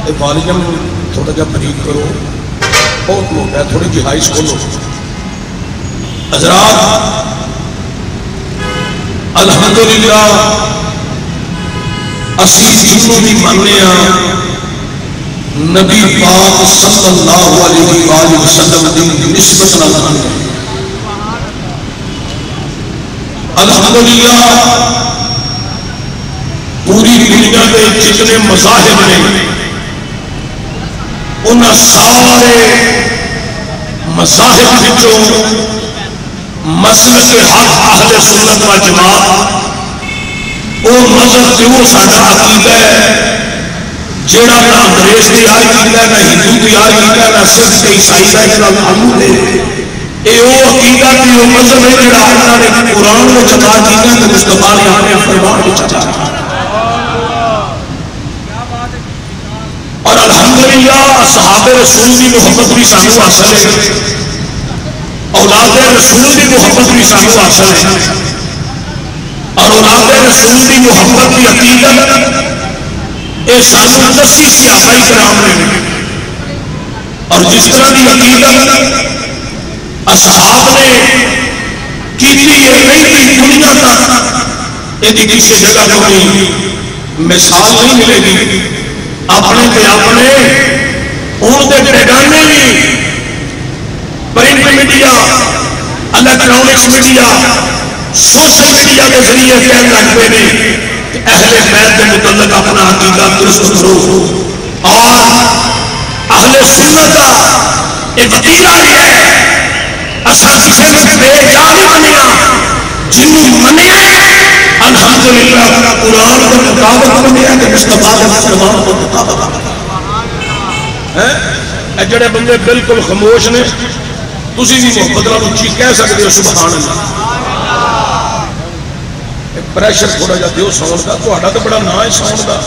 Volume تھوڑا جا break کرو، بہت موٹا ہے، تھوڑی جی ہائی کھولو۔ حضرات الحمدللہ اسی جنوں بھی ماننے ہاں نبی پاک صلی اللہ علیہ وآلہ وسلم دی نسبت نال ماننے ہاں۔ الحمدللہ پوری دنیا کے جتنے مذاہب نے ان سارے مذاہب وچوں مسلک حق اہل سنت و جماعت وہ مذہب تے وہ ساڈا عقیدہ ہے جیڑا نہ انگریز تیار کیتا ہے، نہ ہندو تیار کیتا ہے، نہ سکھ تے عیسائی کا جڑا معلوم ہے، یہ وہ عقیدہ تے وہ مذہب ہے جڑا اللہ نے قرآن میں عطا کیتا ہے تے مصطفیٰ نے اپنے فرمان میں عطا کیتا ہے۔ اور الحمدللہ اصحاب رسول کی محبت بھی سانو حاصل ہے، اولاد رسول کی محبت بھی سانو حاصل ہے، اور اولاد رسول کی محبت کی عقیدت یہ سانو دسی صحابہ کرام نے، اور جس طرح کی عقیدت اصحاب نے کی نہیں تھی دنیا تک یہ کسی جگہ کوئی مثال نہیں ملے گی۔ اپنے تے اپنے ہوں دے بیگانے بھی print media, electronics media, social media کے ذریعے کہنے لگ پے نے کہ اہل بیت کے متعلق اپنا عقیدہ درست کرو، اور اہل سنت کا ایک عقیدہ یہ ہے اصل کسی نے بے جا نہیں منیا، جنوں منیا الحمدللہ قرآن کے مطابق منیا کہ مصطفیٰ کے فرمان کے مطابق ہے۔ جڑے بندے بالکل خاموش نے تسی بھی محبت نال اچھی کہہ سکتے ہو سبحان اللہ۔ پریشر تھوڑا جا دیو ساؤنڈ کا، تہاڈا تو بڑا نا ہے ساؤنڈ کا،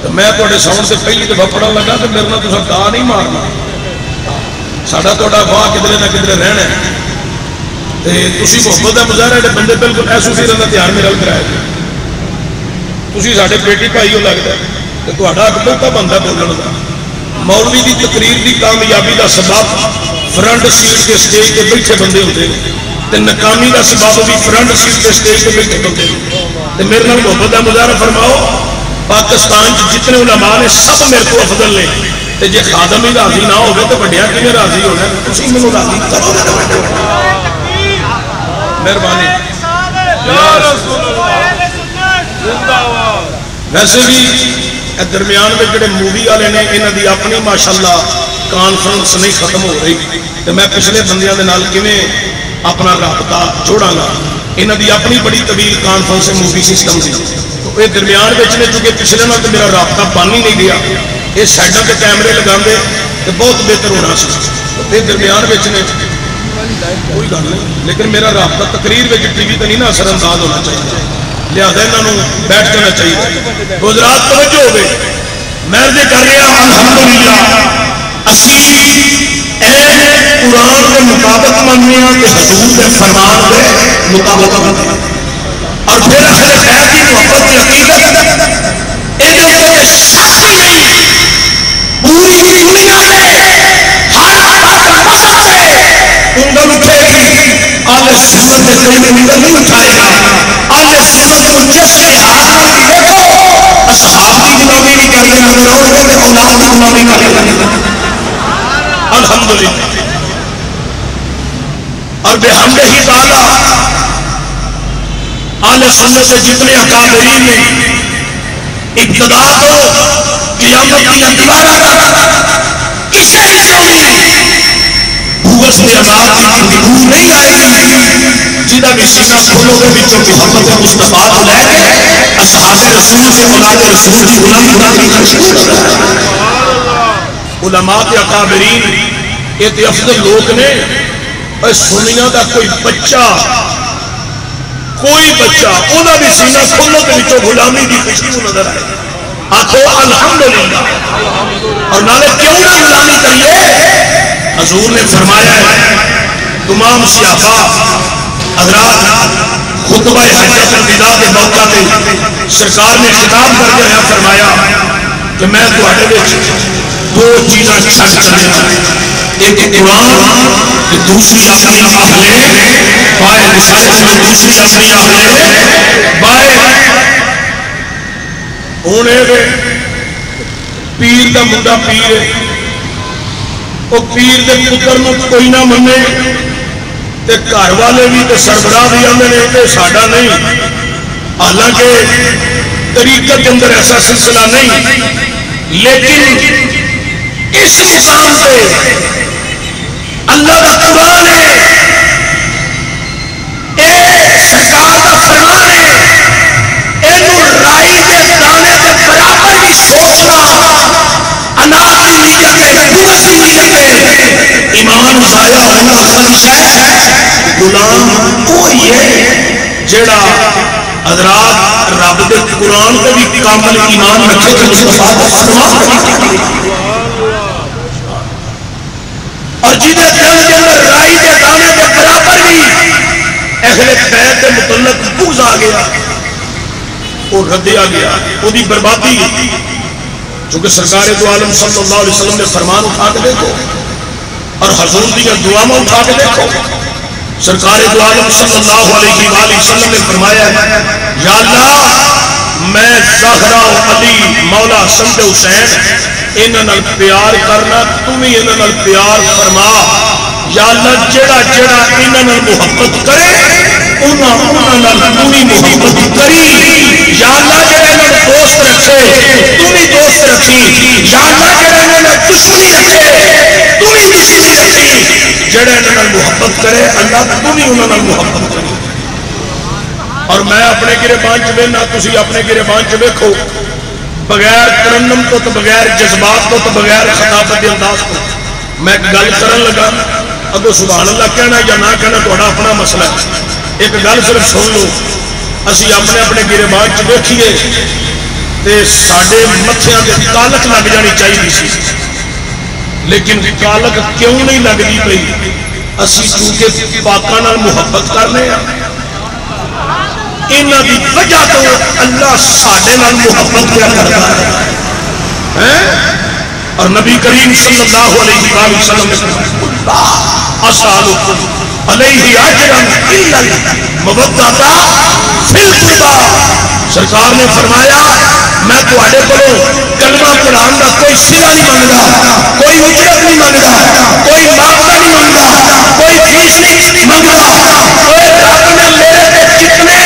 تو میں تہاڈے ساؤنڈ سے پہلی دفعہ پڑھن لگا تو میرے نال تساں گا نہیں مارنا، ساڈا تہاڈا واہ کدھرے نہ کدھرے رہنا ہے۔ تسی محبت کا مظاہرہ ہے بندے بالکل ایسو سی رہنا دھیان میرا کرایا جی، تسی ساڈے بیٹی بھائی ہو لگتا ہے تو تہاڈا حق بہتا بنتا بولن کا۔ مولوی دی تقریر دی کامیابی دا سبب فرنٹ سیٹ کے سٹیج تے بیٹھے بندے ہوتے ہیں، تے ناکامی دا سبب بھی فرنٹ سیٹ کے سٹیج تے بیٹھے بندے ہیں۔ تے میرے نال محبت کا مظاہرہ فرماؤ، پاکستان جتنے علماء نے سب میرے کو افضل نے، تے جے خادم ہی راضی نہ ہوگا تو بڑیا کیویں راضی ہونا؟ تسی مینوں راضی کرو، مہربانی۔ ویسے بھی درمیان میں جڑے مووی والے نے انہاں دی اپنی ماشاءاللہ کانفرنس نہیں ختم ہو رہی، تو میں پچھلے بندیاں دے نال کیویں اپنا رابطہ جوڑاں گا؟ انہاں دی اپنی بڑی طویل کانفرنس مووی سسٹم دی، تو یہ درمیان میں نے چونکہ پچھلے نال تو میرا رابطہ بن ہی نہیں گیا، یہ سائڈاں تے کیمرے لگاندے تو بہت بہتر ہونا سی، تو یہ درمیان میں نے کوئی گل نہیں، لیکن میرا رابطہ تقریر میں ٹی وی تے نہیں نا اثر انداز ہونا چاہیے، لہذا انہوں بیٹھ جانا چاہیے۔ حضرات توجہ ہوگی، میں یہ کر رہا الحمدللہ اسی قرآن کے مطابق مننے ہیں کہ حضور کے فرمان کے مطابق مننے ہیں، اور پھر اہل بیت کی محبت کی عقیدت یہ شک نہیں، پوری دنیا میں ہر فرد مذہب سے انگل اٹھے گی، اہل سنت کے کوئی انگل نہیں اٹھائے گا۔ اہل سنت کو جس لحاظ نال بھی دیکھو، اصحاب کی غلامی نہیں کرتے نظر آؤ گے تو اولاد کی غلامی کرتے نظر آؤ گے۔ الحمدللہ، اور بحمدہ تعالی اہل سنت کے جتنے اکابرین نے ابتدا تو قیامت کی دیوارہ کسی بھوس میں عذاب کی بدبو نہیں آئے گی، جہاں بھی سینہ کھولو گے بچوں محبت مصطفیٰ کو لے کے اصحاب رسول سے اولاد رسول کی غلامی کرنا شروع کر رہا ہے۔ علماء کے اکابرین یہ افضل لوگ نے، اور سنیاں دا کوئی بچہ انہاں بھی سینہ کھولو کے بچوں غلامی کی خوشبو نظر آئے، آخو الحمدللہ۔ اور نالے کیوں نہ غلامی کریے؟ حضور نے فرمایا ہے تمام صحابہ حضرات خطبہ حجۃ الوداع کے موقع پہ سرکار نے خطاب کر کے فرمایا کہ میں دو چیزاں چھڈ چلیا، ایک قرآن دوسری اپنی اہل بائے رسالت میں دوسری اپنی اہل بائے ہونے پیر دا منڈا پیر ہے، وہ پیر دے پتر نو کوئی نہ منے تے گھر والے بھی تے سربراہ بھی آدھے نے ساڈا نہیں، حالانکہ طریقت کے اندر ایسا سلسلہ نہیں، لیکن اس مقام پہ اللہ کا قرآن ہے، اے سرکار کا فرمان ہے، اینو رائی دے دانے دے برابر بھی سوچنا، اناج کی نیت ہے، قوت کی نیت ہے، ایمان ضائع ہونا خدشہ ہے۔ غلام وہی ہے جڑا حضرات رب دے قرآن تے بھی کامل ایمان رکھے تے مصطفیٰ دے فرمان اور جنہیں دل کے اندر رائی دے دانے کے برابر بھی اہل بیت کے متعلق بغض آ گیا، وہ ردیا گیا، وہ دی بربادی، چونکہ سرکار دو عالم صلی اللہ علیہ وسلم نے فرمان اٹھا کے دیکھو اور حضور دی دعاواں اٹھا کے دیکھو۔ سرکار دو عالم صلی اللہ علیہ وآلہ وسلم نے فرمایا یا اللہ میں زہرا و علی مولا حسن حسین انہاں پیار کرنا، تم ہی انہاں پیار فرما یا اللہ، جڑا جڑا انہاں محبت کرے انہاں تم ہی محبت کری یا اللہ، جڑا انہاں دوست رکھے تم ہی دوست رکھی یا اللہ، جڑا انہاں دشمنی رکھے تم ہی دشمنی رکھی، جڑا انہاں محبت کرے اللہ تم ہی انہاں محبت کری۔ اور میں اپنے گریبان چ وینا، تسی اپنے گریبان چ ویکھو، بغیر ترنم تو بغیر جذبات تو بغیر خطابت انداز تو میں گل کرن لگا، اگو سبحان اللہ کہنا یا نہ کہنا تہاڈا اپنا مسئلہ ہے، ایک گل صرف سن لو، اسی اپنے اپنے گریبان چ دیکھیے تے ساڈے متھیاں تے کالک لگ جانی چاہیے سی، لیکن کالک کیوں نہیں لگتی پئی؟ اسی کیونکہ پاکاں نال محبت کرنے ہیں، انہاں دی وجہ تو اللہ ساڈے نال محبت کیا کرتا ہے، اور نبی کریم صلی اللہ علیہ وآلہ وسلم نے فرمایا اسالکم علیہ اجرا الا المودۃ فی القربى، سرکار نے فرمایا میں تواڈے کولوں کلمہ پڑھان دا کوئی صلہ نہیں منگدا، کوئی اجرت نہیں منگدا، کوئی معاوضہ نہیں منگدا، کوئی فیس نہیں منگدا، کوئی رب نے میرے تے جتنے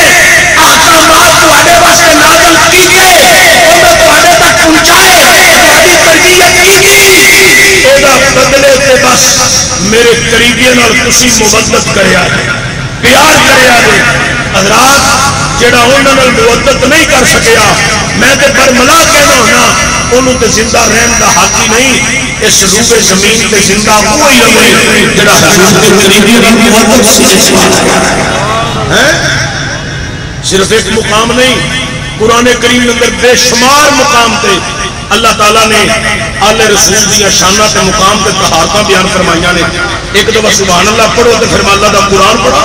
احکامات تواڈے واسطے نازل کیتے او میں تواڈے تک پہنچائے، تواڈی تربیت کیتی، او دا بدلے تے بس میرے قریبیاں نال تسی مودت کریا جے، پیار کریا جے۔ حضرات جڑا انہاں نال مودت نہیں کر سکیا، میں تے برملا کہنا ہونا انہوں تے زندہ رہن دا حق ہی نہیں، اس روح زمین تے زندہ وہی رہے جڑا حضور دے قریبیاں نال مودت سمجھے ہے۔ صرف ایک مقام نہیں، قرآن کریم اندر بے شمار مقام تے اللہ تعالیٰ نے آل رسول دیا شانہ تے مقام تے طہارتاں بیان فرمائیاں نے۔ ایک دفعہ سبحان اللہ پڑھو تے پھر اللہ دا قرآن پڑھو،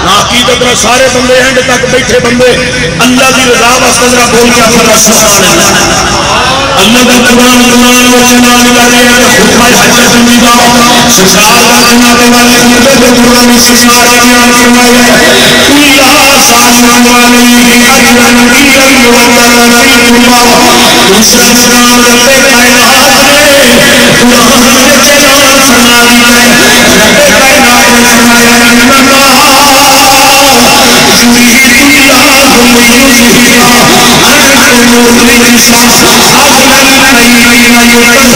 نہ عقیدت نہ سارے بندے اینڈ تک بیٹھے بندے اللہ دی رضا واسطے ذرا بول کے آخر سبحان اللہ۔ اللہ دا قرآن قرآن خطبہ حجت الوداع سرکار دا اللہ کے والے خطبے تے قرآن سرکار بیان فرمایا قل لا اسالکم علیہ اجرا الا المودۃ فی القربى، دوسرا قرآن رب کائنات نے قرآن وچ اعلان فرما دیا ہے، رب کائنات نے فرمایا انما يريد الله ليذهب عنكم الرجس أهل البيت ويطهركم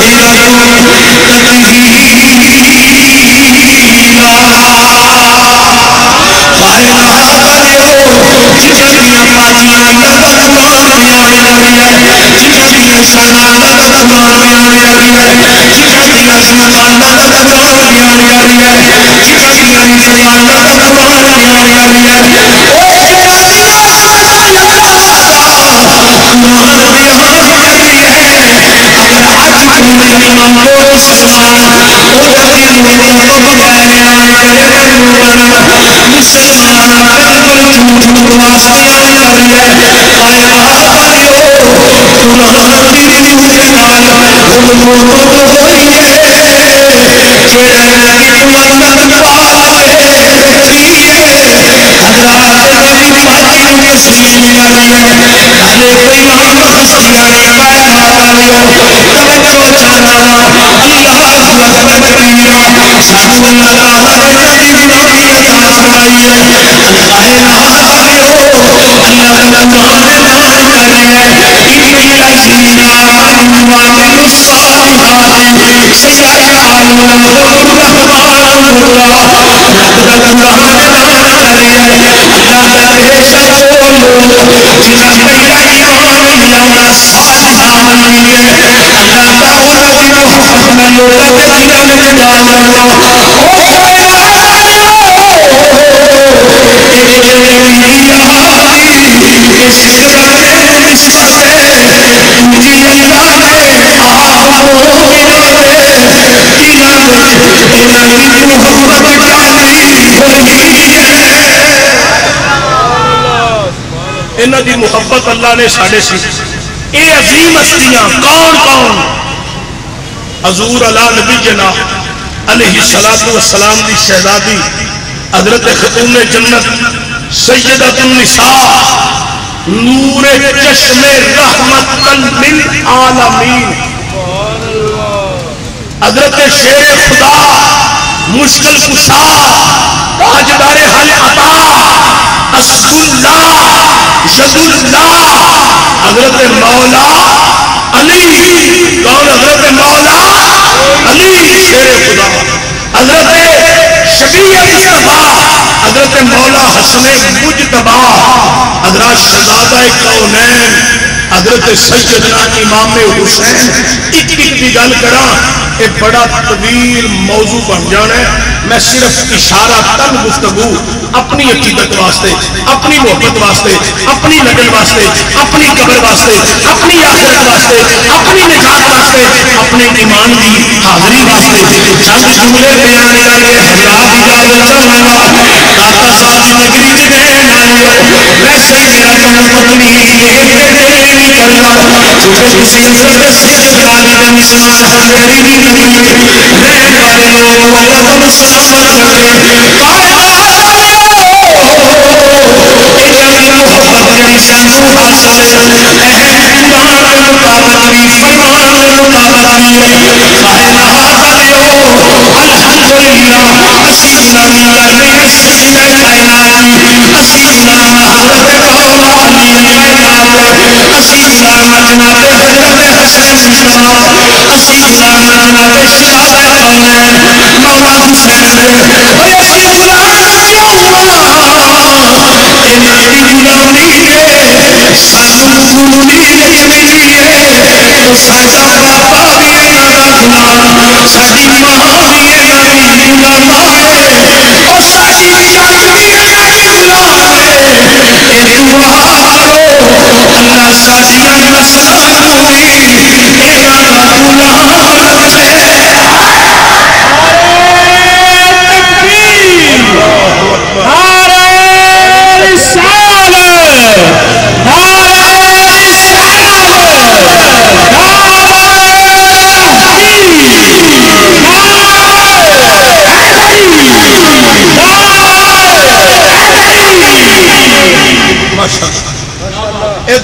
انہاں دی محبت اللہ نے ساڑے سی اے عظیم ہستیاں کون کون حضور علی نبی جنا علیہ السلام دی شہزادی حضرت خاتون جنت سیدۃ النساء نور چشم رحمت للعالمین حضرت شیر خدا مشکل کشا تاجدار حل عطا اسد اللہ ید اللہ حضرت مولا علی کون حضرت مولا علی شیر خدا حضرت شفیع مصطفیٰ حضرت مولا حسن مجتبی حضرت شہزادہ کونین حضرت سیدنا امام حسین ایک دی گل کراں یہ بڑا طویل موضوع بن جانا ہے میں صرف اشارہ تن گفتگو اپنی عقیدت واسطے اپنی محبت واسطے اپنی نگل واسطے اپنی قبر واسطے اپنی آخرت واسطے اپنی نجات واسطے اپنے ایمان کی حاضری واسطے چند جملے بیان کر کے حضرات اجازت چاہوں گا داتا صاحب کی نگری چ گئے ویسے ہی میرا کم پتنی کرنا چھوٹے کسی عزت سید عالم انسان حضرت رہن والے لوگ اللہ کو سلام کرتے محبت جڑی سانو حاصل ایمان مطابق بھی فرمان مطابق بھی کائنات والو الحمدللہ اسی غلامی کرنے سید کائنات اسی غلام حضرت مولا علی کائنات اسی غلام جناب حضرت حسن مصطفیٰ اسی غلام جناب شہزادہ کونین مولا حسین اے اسی غلام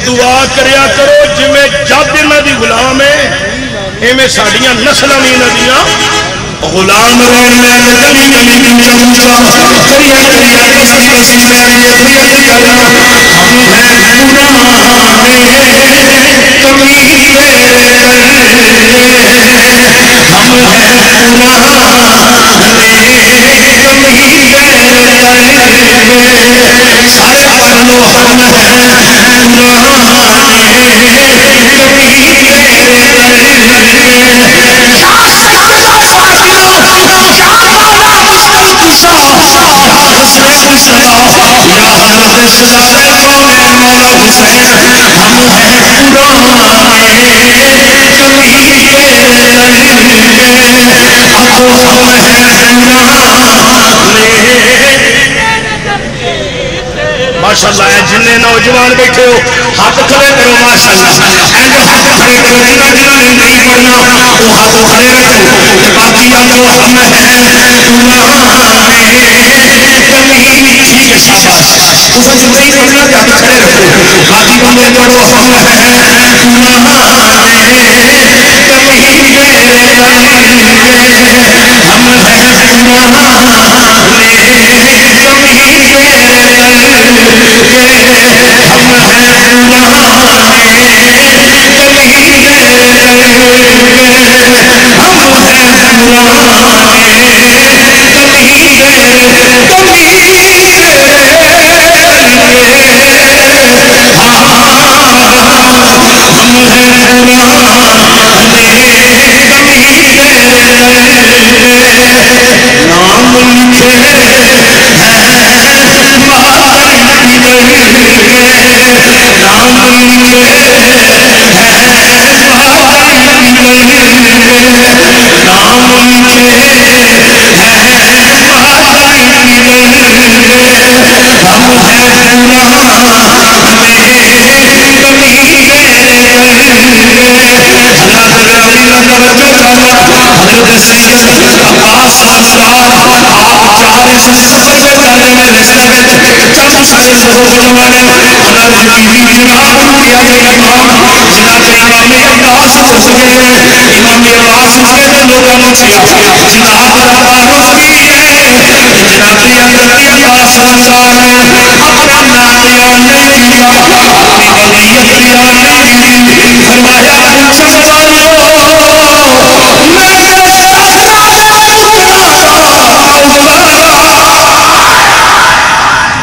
دعا کریا کرو جویں جد انہاں دی غلام ہے ایویں ساڈیاں نسلاں وی انہاں دیاں غلام رہن میں گلی گلی چمچا کریا کریا کسی کسی پیڑے پریت کرنا ہم ہیں پرانے کمینے ہم ہیں پرانے سارے پڑھ لو ہم ماشاءاللہ ہے جن نوجوان بیٹھے ہو ہاتھ کھڑے کرو ماشاءاللہ اینڈ ہاتھ کھڑے کرو جنہ جنہ نے نہیں پڑھنا وہ ہاتھ کھڑے رکھو باقی آلو ہم ہیں شاباش اس جو نہیں پڑھنا کہ ہاتھ کھڑے رکھو باقی بندے پڑھو ہم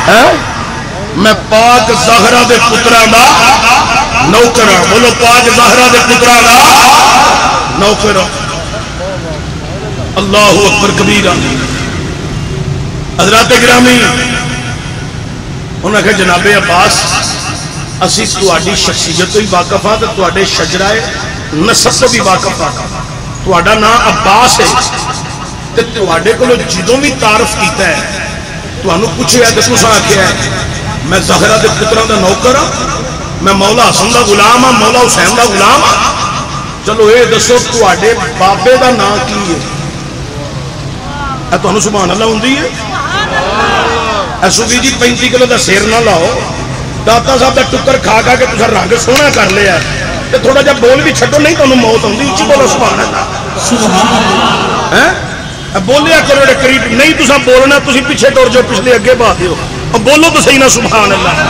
ہیں میں پاک زہرا دے پتراں دا نوکر ہاں بولو پاک زہرا دے پتراں دا نوکر ہاں اللہ اکبر کبیرہ حضرات گرامی انہوں نے کہا جناب عباس اسی تواڈی شخصیت تو ہی واقف ہاں تے تواڈے شجرہ نسب تو بھی واقف ہاں تواڈا نام عباس ہے تے تواڈے کولوں جدوں بھی تعارف کیتا ہے تانوں پوچھیا تے تساں آکھیا ہے میں زہرا دے پتراں دا نوکر ہاں میں مولا حسن دا غلام ہاں مولا حسین دا غلام ہاں چلو اے دسو تواڈے بابے دا نام کی ہے اے تانوں سبحان اللہ ہوندی ہے اے سوبی جی 35 کلو دا سیر نہ لاؤ داتا صاحب دا ٹکر کھا کھا کے تساں رنگ سونا کر لیا تے تھوڑا جہا بول بھی چھڈو نہیں تانوں موت ہوندی اچھی بولو سبحان اللہ ہیں بولیا کرو قریب نہیں تساں بولنا تسی پیچھے ٹر جاؤ پچھلے اگے بھا دیو اور بولو تو صحیح نہ سبحان اللہ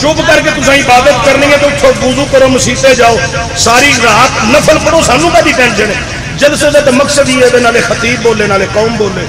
چپ کر کے تساں عبادت کرنی ہے تو اٹھو وضو کرو مسیتے جاؤ ساری رات نفل پڑھو سانوں کدی ٹینشن ہے جلسے دا مقصد ہی ہے نالے خطیب بولے نالے قوم بولے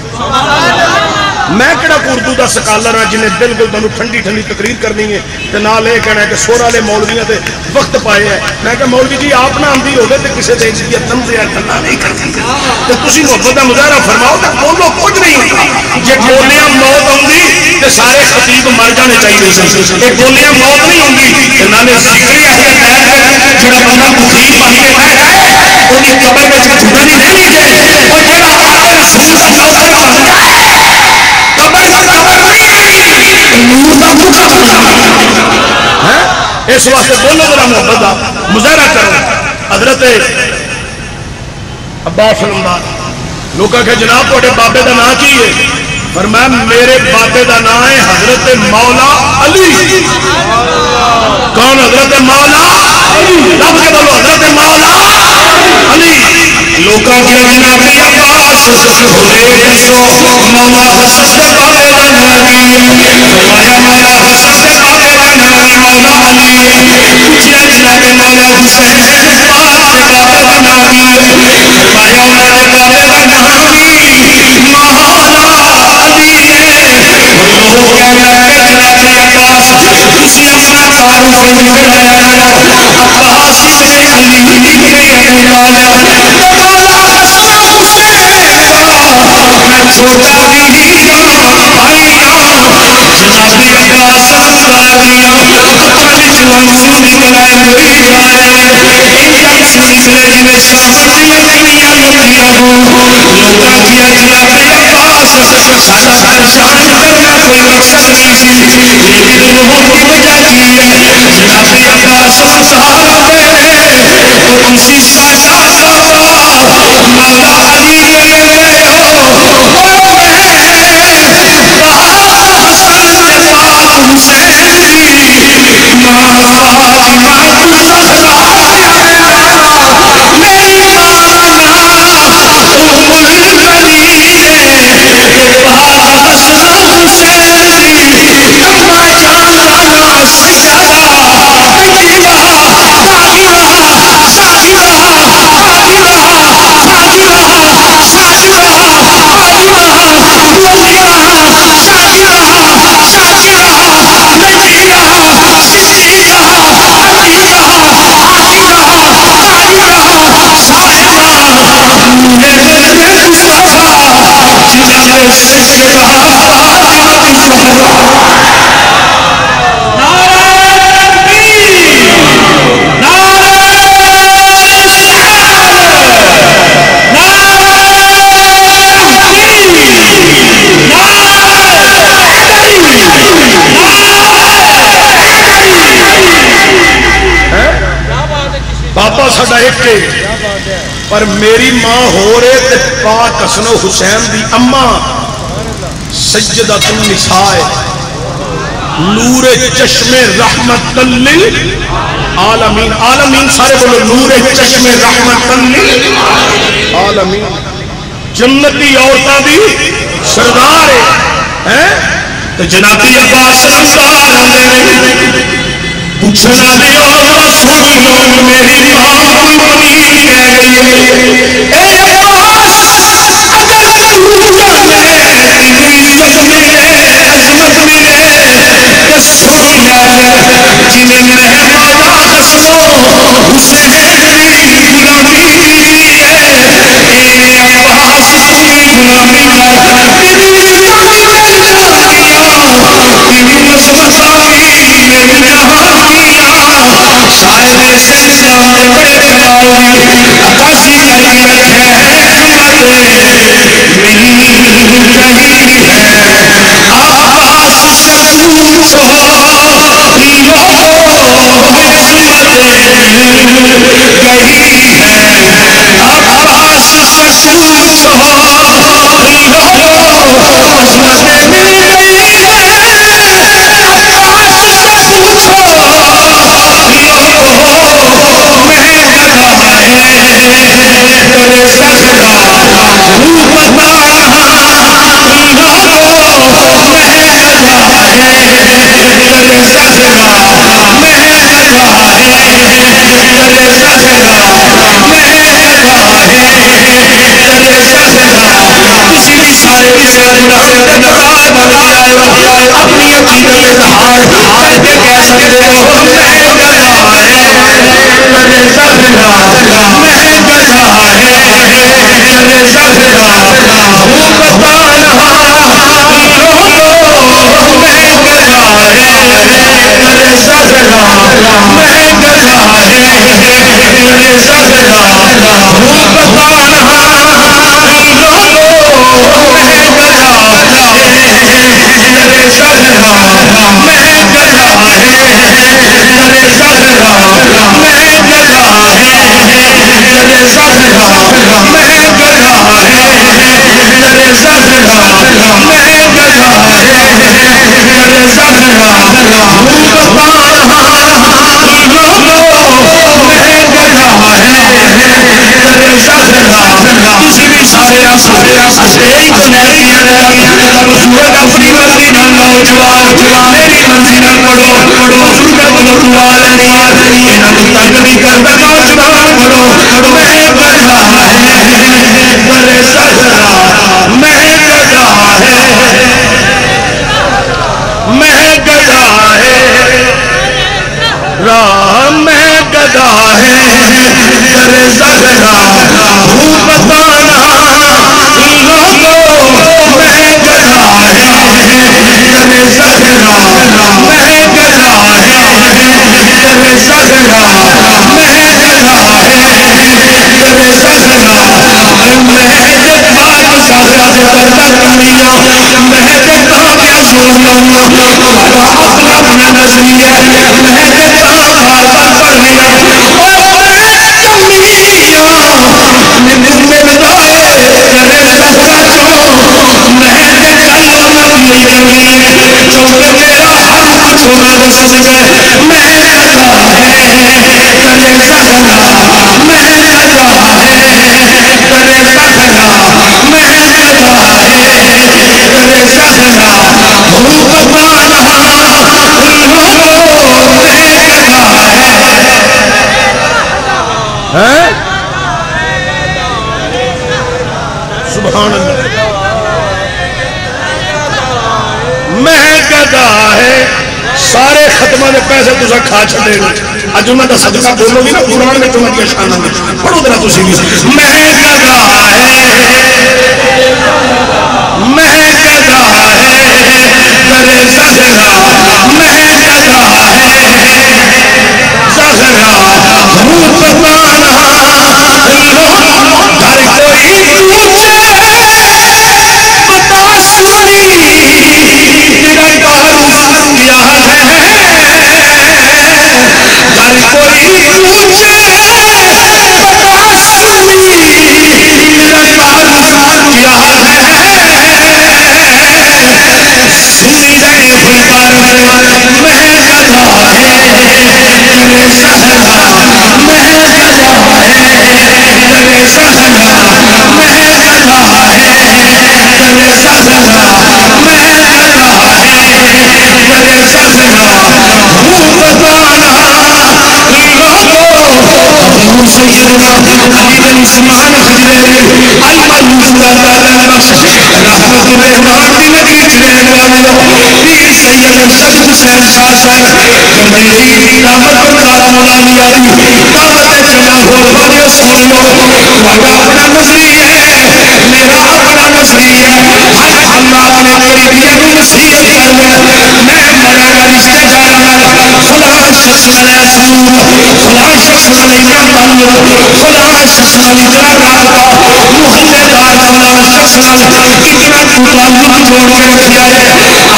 میں کہڑا اردو دا سکالر ہاں جنہیں بالکل تانوں ٹھنڈی ٹھنڈی تقریر کرنی ہے تے نال یہ کہنا ہے کہ سور والے مولویاں تے وقت پائے ہے میں کہ مولوی جی آپ نہ آندی ہوگے تے کسے دے دی تنزیہ کرنا نہیں کرتی تے تسی محبت دا مظاہرہ فرماؤ تے بولو کچھ نہیں ہوتا جے بولیاں موت ہوندی تے سارے خطیب مر جانے چاہیے سی اے بولیاں موت نہیں ہوندی تے نالے ذکری اہل بیت جڑا بندہ مخیب بن کے بیٹھا ہے اونی قبر وچ جھوٹا نہیں رہنی جے او جڑا آقا رسول دا نوکر بن جائے قبر دا قبر نہیں نور دا بکا بن جائے اس واسطے بولو ذرا محبت دا مظاہرہ کرو حضرت عباس علمدار لوگوں کہ جناب تھوڑے بابے دا نام کی ہے فرمایا میرے بابے دا نام ہے حضرت مولا علی کون حضرت مولا رب کے بولو حضرت مولا علی لوگوں کے جناب عباس بھولے دسو مولا حسن دے بابے دا نام فرمایا مولا حسن دے بابے دا نام مولا علی پوچھیا جناب مولا حسین پاک دے بابے دا نام فرمایا انہاں دے بابے دا نام مولا علی لوگ کہنا ہے جناب عباس تسی اپنا تعارف نہیں کرایا عباس ابن علی ابن ابی طالب مولا حسن حسین میں چھوٹا بھی بھائی جناب عباس علمداریاں اکھاں وچ ہنسو نکل آئے مرید آئے ہنسو نکلے جویں ساون دیاں کڑیاں لمبیاں ہوں لوکاں کیا جناب عباس سارا پریشان کرنا کوئی مقصد نہیں سی لیکن انہوں کی وجہ کی ہے جناب عباس سرکار اسی ساڈا بابا مولا علی باپا ساڈا ایک پر میری ماں ہو رہے تے پاک حسن و حسین دی اما سیدۃ النساء نور چشم رحمت للعالمین عالمین سارے بولو نور چشم رحمت للعالمین جنتی عورتاں دی سردار ہے تے جناب عباس سرکار آندے نے پوچھنا دیو رسول میری ماں منیر کہہ گئی اے عباس اگر تو جانے عزت ملے عظمت ملے کہ سن لے جنہیں میں مولا حسن و حسین دی غلامی ہے اے عباس دی غلامی شاعر سجدہ بڑے بلائی عکاسی کری رکھے حکمت ملی گئی ہے عباس سے پوچھو لو عصمت گئی ہے عباس سے پوچھو لو عصمت مل گئی ہے اپنی عقیدت اظہار کر کے کہہ سکتے ہو میں گدا ہے میرے زہرا میں گدا ہے میرے زہرا ہوں بتانا لوگوں میں گدا ہے میرے زہرا میں گدا ہے میرے زہرا ہوں بتانا اپنی مرضی نہ نوجوان میری مرضی نہ پڑھو تنگ نہیں کرتا نوجوان پڑھو میں گدا ہے میرے زہرا میں گدا ہے میں گدا ہے راہ میں گدا ہے میرے زہرا ہوں بتانا لوگوں میں گدا ہے میرے زہرا میں گدا ہے میرے زہرا میں گدا ہے میرے زہرا میں جب بات زہرا سے کرتا کمیاں سبحان اللہ میں گدا ہے سارے ختمہ دے پیسے تسا کھا چھڑے اج انہاں دا صدقہ بولو گی نا قرآن میں تمہیں کی شاناں میں پڑھو ذرا تسی بھی میں گدا ہے میں گدا ہے درے زہرا میں گدا ہے زہرا ہوں پتانا در کوئی پوچھے بتا سنی تیرا تعارف کیا ہے در کوئی پوچھے بتا سنی تیرا تعارف کیا ہے زندہ پر میں گدا ہے درے صحرا میں گدا ہے درے صحرا میں گدا ہے درے صحرا میں گدا ہے درے صحرا ہوں بتانا لوگوں سیدنا علی بن عثمان خجریری المعروف دادا بخش رحمت الرحمان دی نگری چلے والے پیر سید ارشد حسین شاہ صاحب گندیری دعوت بردار مولانا علی دعوت جمع ہو والے سنو واقع اپنا نظریہ میرا اپنا نظریہ ہم اپنے قریبیوں کو نصیحت کرنا میں مرے گا رشتہ دار فلاں شخص والا سلوک فلاں شخص والی تعلق فلاں شخص والی جناب محلے دار فلاں شخص اتنا تو تعلق جوڑ کے رکھا ہے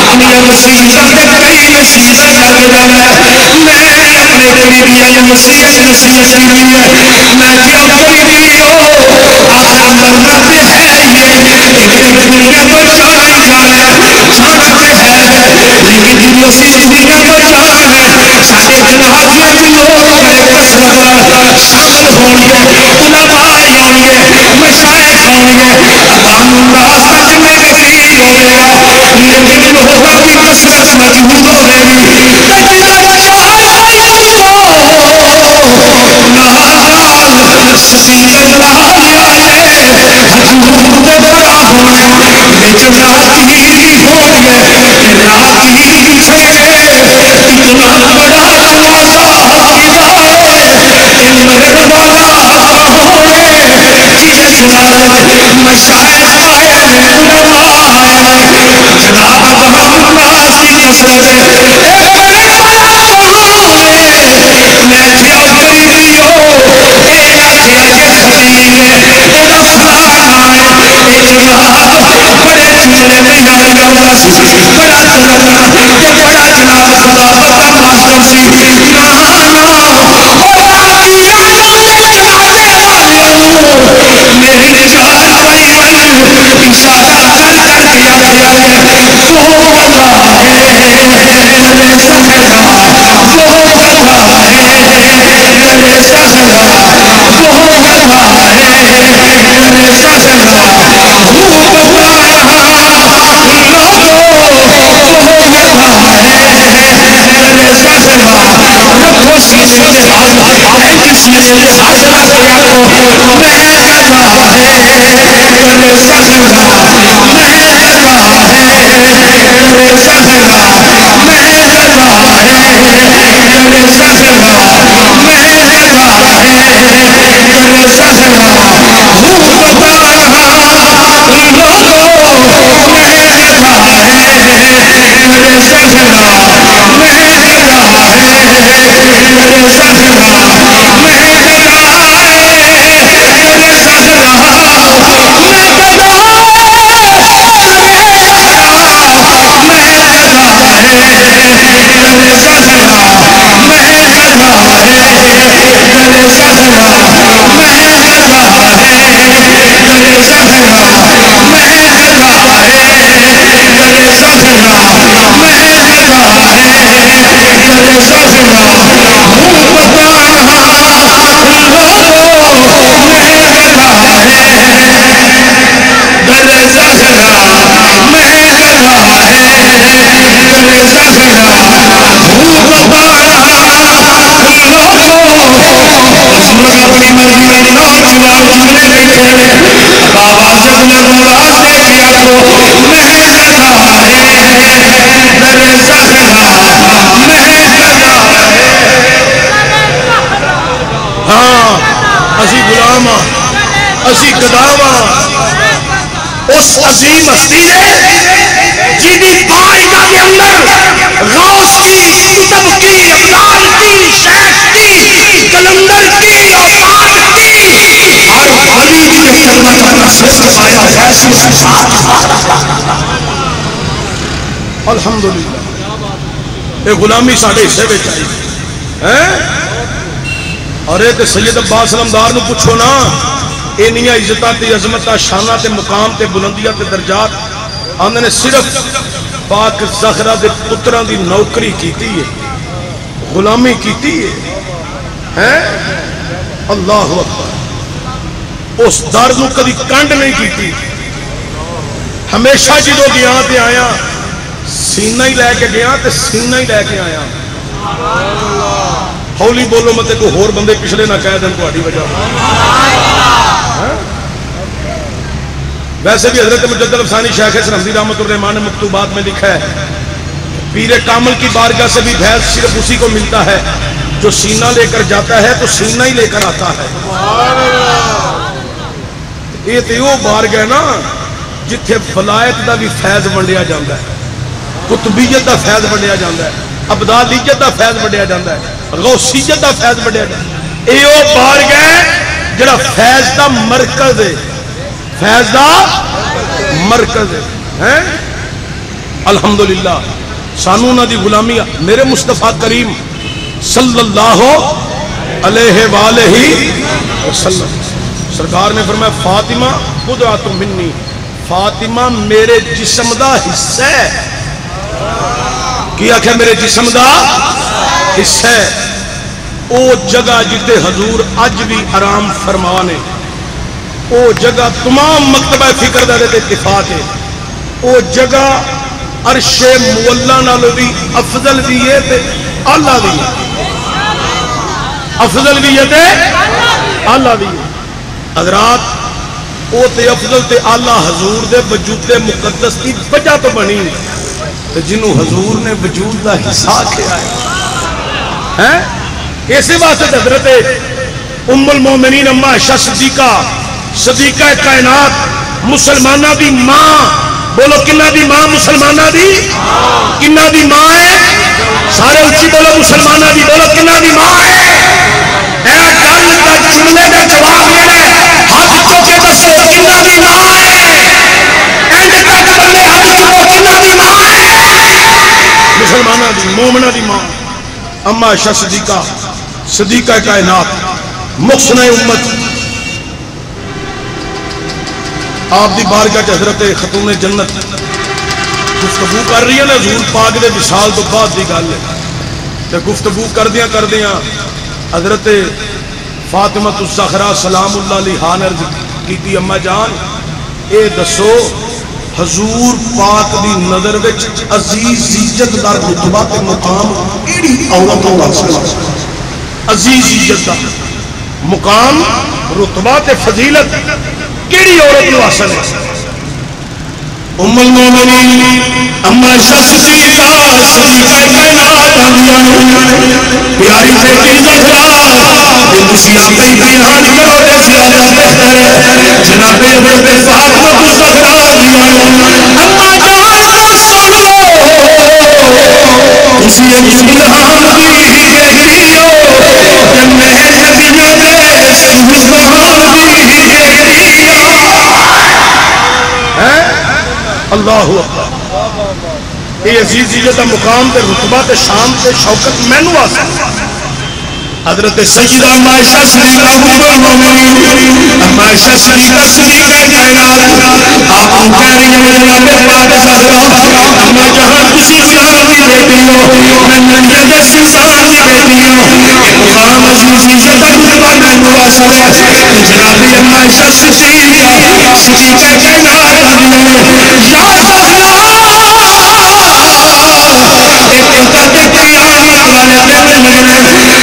اپنی مصیبت کے کئی نصیحت لگ جانا میں اپنے قریبیوں کو نصیحت کی ہے میں کیا قریبیوں آخر مرنا پہ ہے یہ لیکن دنیا کو جانا جانا ہے لیکن دنیا سے دنیا کو جانا ہے سارے جناب میں بھی لوگ میں کثرت شامل ہوں گے علماء ہوں گے مشائخ ہوں گے عوام الناس تک میں کثیر ہوئے گا لیکن لوگوں کی کثرت موجود ہوئے گی تجارت سبیل اللہ حضور دے بڑا ہونے وچ راہگیر ہونے راہگیر سے اتنا بڑا نوازا علم والا ہونے جس نال مشائخ آئے علماء آئے جناب عوام الناس کی کثرت میں کیا قریبیوں بڑے جملے میں یاد کرتا سی بڑا ترقی بڑا جناب خلافت کا ماسٹر سی میری نجات پائی من اشارہ کر کر دیا گیا ہے وہ گدا ہے درے صحرا وہ گدا ہے درے صحرا وہ گدا ہے درے صحرا ہوں بتانا لوگوں وہ گدا ہے درے صحرا رکھو سینے کے ہاتھ اینٹی سینے کے ہاتھ رکھ دیا کو میں گدا ہے درے صحرا میں گدا ہے درے صحرا میں گدا ہے درے صحرا میں گدا ہے درے صحرا ہوں بتانا لوگوں میں گدا ہے درے صحرا میں گدا ہے درے صحرا میں گدا ہے درے صحرا میں گدا اپنی مرضی بابا جھولے بیٹھے بابا جب لگوا سے کیا تو میں کلا ہے میرے زخرا میں کلا ہے. ہاں اسی غلام اسی قدام اس عظیم ہستی نے جی بارگاہ کے اندر غوث کی کتب کی ابدال کی شیخ کی کلندر کی اوقات کی ہر والی کی جو خدمت اپنا سر پایا ایسی الحمدللہ یہ غلامی سارے حصے میں آئی اور یہ سید عباس علمدار نو پوچھو نا اینیاں عزتاں تے عظمتاں شاناں تے مقام تے بلندیاں تے درجات آندے نے صرف پاک زہرا دے پتراں دی نوکری کیتی ہے غلامی کیتی ہے اللہ اکبر اس در نو کبھی کنڈ نہیں کیتی ہمیشہ جدو گیا تے آیا سینہ ہی لے کے گیا تے سینہ ہی لے کے آیا ہولی بولو مت کوئی ہور بندے پچھلے نہ کہہ دیں تہاڈی وجہ ویسے بھی حضرت مجدد افسانی شیخ سرہندی رحمۃ الرحمٰن نے مکتوبات میں لکھا ہے پیر کامل کی بارگاہ سے بھی فیض صرف اسی کو ملتا ہے جو سینہ لے کر جاتا ہے تو سینہ ہی لے کر آتا ہے. یہ تو وہ بارگاہ نا جتھے ولایت دا بھی فیض ونڈیا جاتا ہے قطبیت دا فیض ونڈیا جاتا ہے ابدالیت دا فیض ونڈیا جاتا ہے غوثیت دا فیض ونڈیا جاتا ہے. یہ وہ بارگاہ جڑا فیض دا مرکز ہے فیض دا مرکز ہے. الحمدللہ سانو نہ دی غلامی میرے مصطفیٰ کریم صلی اللہ علیہ وآلہ وسلم سرکار نے فرمایا فاطمہ قدرات منی فاطمہ میرے جسم دا حصہ ہے. کیا کہ میرے جسم دا حصہ ہے. او جگہ جتے حضور اج بھی آرام فرمانے او جگہ تمام مکتبہ فکر دے اتفاق ہے او جگہ عرش مولا نالو بھی افضل بھی ہے تے اعلیٰ بھی ہے افضل بھی ہے تے اعلیٰ بھی ہے. حضرات او تے افضل تے اعلیٰ حضور دے وجود مقدس کی وجہ تو بنی تے جنہوں حضور نے وجود دا حصہ کیا ہے اسی واسطے حضرت ام المومنین اما عائشہ صدیقہ کائنات مسلمانہ دی ماں بولو کنہ دی ماں مسلمانہ دی کنہ دی ماں ہے سارے اچھی بولو مسلمانہ دی بولو کنہ دی ماں ہے. اے گل دا جملے دا جواب میرا ہے ہاتھ چو کے دسو کنہ دی ماں ہے اینڈ تک بندے ہاتھ چو کنہ دی ماں ہے مسلمانہ دی مومنہ دی ماں اما عائشہ صدیقہ کائنات محسنہ امت آپ دی بارگاہ حضرت خاتون جنت گفتگو کر رہی ہے نا حضور پاک دے وصال تو بعد دی گل ہے تے گفتگو کردیاں حضرت فاطمہ الزہرا سلام اللہ علیہا نے عرض کیتی اما جان اے دسو حضور پاک دی نظر وچ عزیز عزت دار رتبہ تے مقام کیڑی عورت ہو سکدا عزیز عزت دا مقام رتبہ تے فضیلت کیڑی عورت نو حاصل ہے. ام المومنین اما عائشہ صدیقہ کائنات پیاری بیٹی زہرا یہ خوشیاں کئی بیان کرو تے زیادہ بہتر ہے جناب حضرت فاطمہ الزہرا اما جان سن لو اسی اسلام دی بیٹی ہو کہ میں نبیوں دے سلطان دی اللہ اکبر. یہ عزیز عزت مقام تے رتبہ تے شان تے شوکت مینوں حاصل حضرت سیدہ اما عائشہ صدیقہ ام المومنین اما عائشہ صدیقہ کائنات آپ کہہ رہی ہیں جناب پاک زہرا اما جہاں تسی اسلام دی بیٹی ہو میں نبی دے سلطان دی بیٹی ہوں یہ مقام عزیز عزت رتبہ مینوں حاصل ہے جناب اما عائشہ صدیقہ کائنات یا زہرا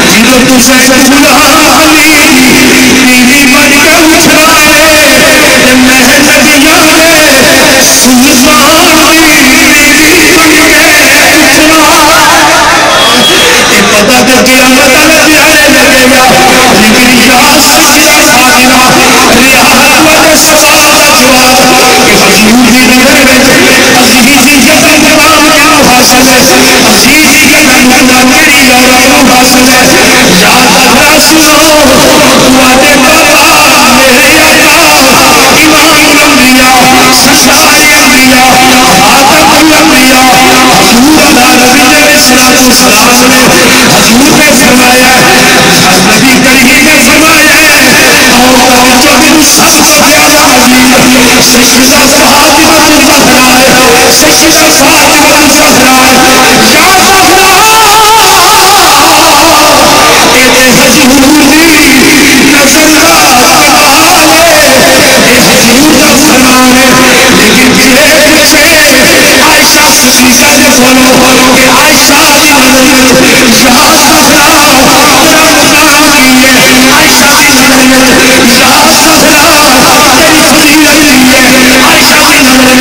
جدو تسے فلان علی بیوی بن کے پتا تو قیامت والے دہاڑے لگے گا لیکن یا سچا سامنا ریاضت والے سوال کا جواب کہ حضور کی نظر میں عزیزیت انتظام کیوں حاصل ہے عزیزیت انتظام کیڑی عورت کو حاصل ہے یا ذرا سنو تواڈے بابا میرے آقا امام الانبیاء سردار انبیاء خاتم الانبیاء حضور نبی علیہ الصلوۃ والسلام نے حضور نے فرمایا نبی کریم نے فرمایا عورتوں وچوں مینوں سب تو پیارا حبیب سیدہ فاطمہ الزہرا سیدہ فاطمہ الزہرا یا زہرا اے حضور دی نظر دا کمال ہے اے حضور دا فرمان ہے لیکن میرے پیچھے عائشہ صدیقہ نے بولو کہ عائشہ دی نظر یا زہرا تیرا مقام کی ہے عائشہ دی نظر یا زہرا تیری فضیلت کی ہے عائشہ دی نظر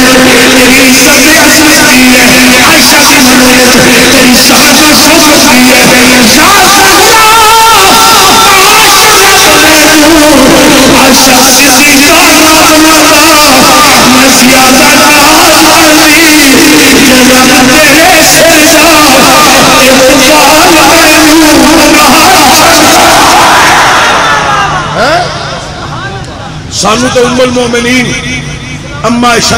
تیری عزت عظمت کی ہے عائشہ دی نظر تیری شان و شوکت کی ہے یا زہرا عائشہ صدیقہ نام نالا میں زیادہ ناز کرنی جنت تیرے سر دا اقبال مینوں کہا سانو تو ام المومنین اما عائشہ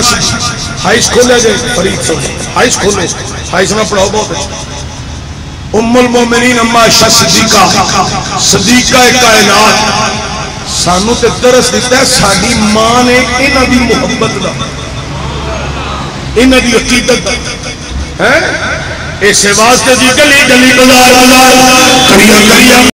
حائز کھولے گئے فرید سے حائز کھولے حائز میں پڑھاؤ بہت اچھا ام المومنین اما عائشہ صدیقہ کائنات سانو تے درس دیتا ہے ساڈی ماں نے انہاں دی محبت دا انہاں دی عقیدت دا ہے اس واسطے جی گلی گلی بازار کڑیاں